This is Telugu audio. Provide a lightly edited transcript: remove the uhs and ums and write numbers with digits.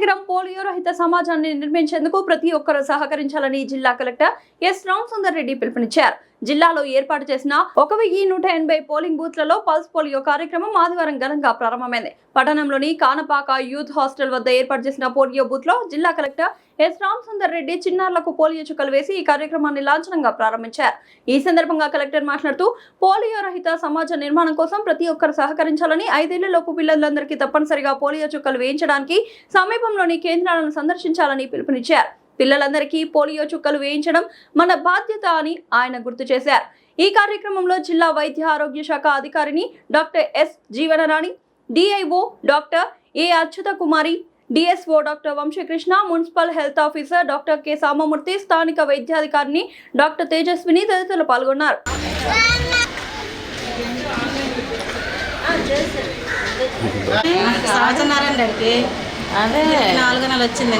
సమగ్ర పోలియో రహిత సమాజాన్ని నిర్మించేందుకు ప్రతి ఒక్కరూ సహకరించాలని జిల్లా కలెక్టర్ ఎస్ రామసుందర్ రెడ్డి పిలుపునిచ్చారు. జిల్లాలో ఏర్పాటు చేసిన 1180 పోలింగ్ బూత్లలో పల్స్ పోలియో కార్యక్రమం ఆదివారం ఘనంగా ప్రారంభమైంది. పట్టణంలోని కానపాక యూత్ హాస్టల్ వద్ద ఏర్పాటు చేసిన పోలియో బూత్ లో జిల్లా కలెక్టర్ ఎస్ రామసుందర్ రెడ్డి చిన్నారులకు పోలియో చుక్కలు వేసి ఈ కార్యక్రమాన్ని లాంఛనంగా ప్రారంభించారు. ఈ సందర్భంగా కలెక్టర్ మాట్లాడుతూ పోలియో రహిత సమాజ నిర్మాణం కోసం ప్రతి ఒక్కరు సహకరించాలని, 5 ఏళ్లలోపు పిల్లలందరికీ తప్పనిసరిగా పోలియో చుక్కలు వేయించడానికి సమీపంలోని కేంద్రాలను సందర్శించాలని పిలుపునిచ్చారు. పిల్లలందరికీ పోలియో చుక్కలు వేయించడం మన బాధ్యత అని ఆయన గుర్తు చేశారు. ఈ కార్యక్రమంలో జిల్లా వైద్య ఆరోగ్య శాఖ అధికారిని doctor S Jeevanarani, DIO doctor A Achyuta Kumari, DSO doctor Vamshakrishna, municipal health officer doctor K Samamurthy, స్థానిక వైద్యాధికారిని డాక్టర్ తేజస్విని తదితరులు పాల్గొన్నారు. అదే 4 నెలలు వచ్చింది.